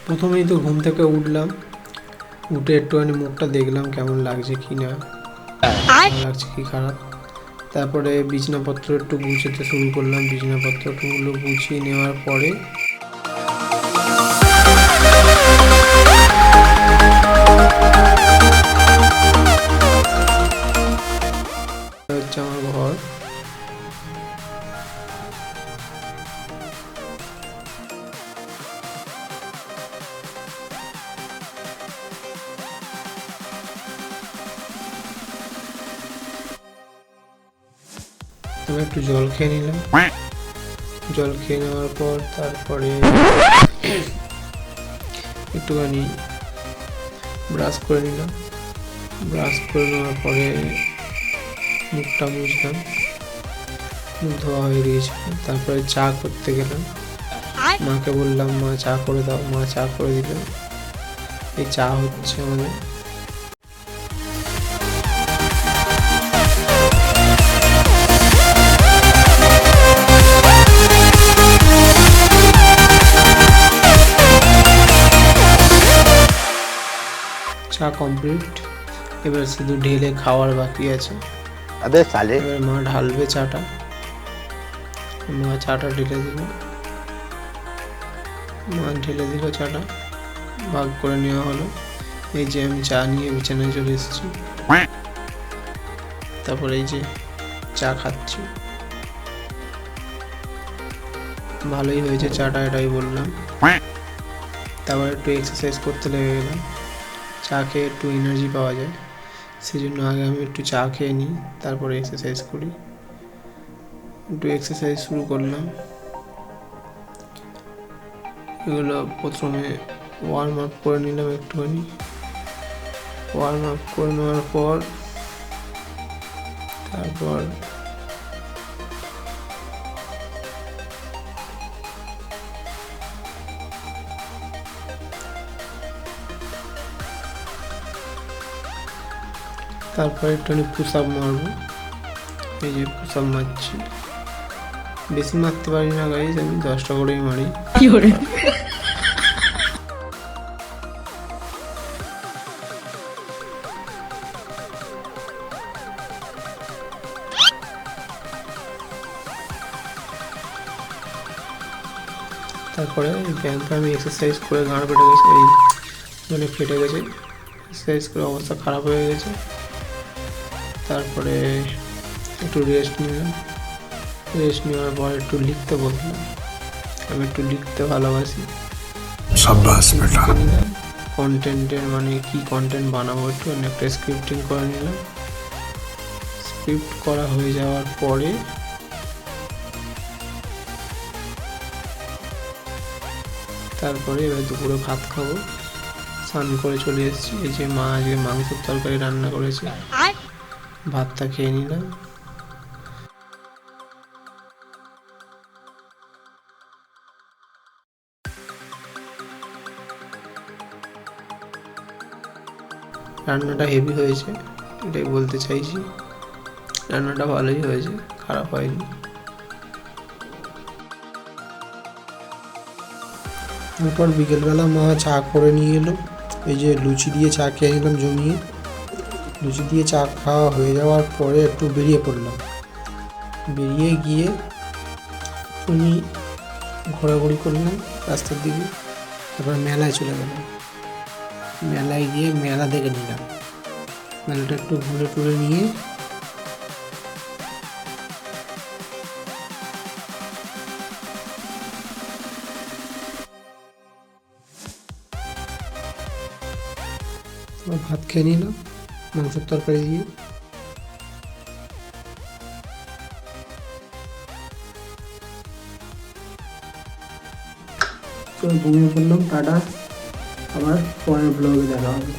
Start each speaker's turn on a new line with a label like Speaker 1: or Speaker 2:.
Speaker 1: প্রথমেই তো ঘুম থেকে উঠলাম, উঠে একটুখানি মুখটা দেখলাম কেমন লাগছে কি না, ভালো লাগছে কি খারাপ। তারপরে বিছানাপত্র একটু গুছাতে শুরু করলাম। বিছানাপত্রগুলো গুছিয়ে নেওয়ার পরে হচ্ছে আমার ঘর। আমি একটু জল খেয়ে নিলাম। জল খেয়ে নেওয়ার পর তারপরে একটুখানি ব্রাশ করে নিলাম। ব্রাশ করে নেওয়ার পরে মুখটা মুছলাম, মুখ ধোয়া হয়ে গিয়েছিল। তারপরে চা করতে গেলাম, মাকে বললাম মা চা করে দাও, মা চা করে দিল। এই চা হচ্ছে আমাদের। চা কমপ্লিট, এবার শুধু ঢেলে খাওয়ার বাকি আছে। এবার মা ঢালবে চাটা। মা চাটা ঢেলে দিল, মা ঢেলে দিল চাটা, ভাগ করে নেওয়া হলো। এই যে আমি চা নিয়ে বিছানায় চলে এসেছি। তারপরে এই যে চা খাচ্ছি, ভালোই হয়েছে চাটা, এটাই বললাম। তারপর একটু এক্সারসাইজ করতে লেগে গেলাম। চা খেয়ে একটু এনার্জি পাওয়া যায়, সেই জন্য আগে আমি একটু চা খেয়ে নিই, তারপরে এক্সারসাইজ করি। একটু এক্সারসাইজ শুরু করলাম। এগুলো প্রথমে ওয়ার্ম আপ করে নিলাম একটুখানি। ওয়ার্ম আপ করে নেওয়ার পর তারপর একটুখানি পুশ আপ মারবো। এই যে পুশ আপ মারছি, বেশি মারতে পারি না গাইজ, আমি 10টা করেই মারি। তারপরে ব্যায়ামটা আমি এক্সারসাইজ করে গাঁড় ফেটে গেছে, এই মানে ফেটে গেছে, এক্সারসাইজ করে অবস্থা খারাপ হয়ে গেছে। তারপরে একটু রেস্ট নিলাম। রেস্ট নেওয়ার পর একটু লিখতে বসলাম। আমি একটু লিখতে ভালোবাসি। কন্টেন্টের মানে কি কন্টেন্ট বানাবো একটু একটা স্ক্রিপ্টিং করে নিলাম। স্ক্রিপ্ট করা হয়ে যাওয়ার পরে তারপরে এবার দুপুরে ভাত খাবো। স্নান করে চলে এসেছি। এই যে মা আজকে মাংসের তরকারি রান্না করেছে, ভাতটা খেয়ে নিলাম। রান্নাটা হেভি হয়েছে, এটাই বলতে চাইছি। রান্নাটা ভালোই হয়েছে, খারাপ হয়নি। তারপর বিকেলবেলা মা চা করে নিয়ে এলো। এই যে লুচি দিয়ে চা খেয়ে নিলাম জমিয়ে। লুচি দিয়ে চা খাওয়া হয়ে যাওয়ার পরে একটু বেরিয়ে পড়লাম। বেরিয়ে গিয়ে তুমি ঘোরাঘুরি করলাম রাস্তার দিকে। তারপর মেলায় চলে গেলাম। মেলায় গিয়ে মেলা দেখে নিলাম। মেলাটা একটু ঘুরে টুরে নিয়ে ভাত খেয়ে নিলাম মাংসের তরকারি দিয়ে। তো ঘুমিয়ে পড়লাম। টাটা, আবার পরের ব্লগে দেখা হবে।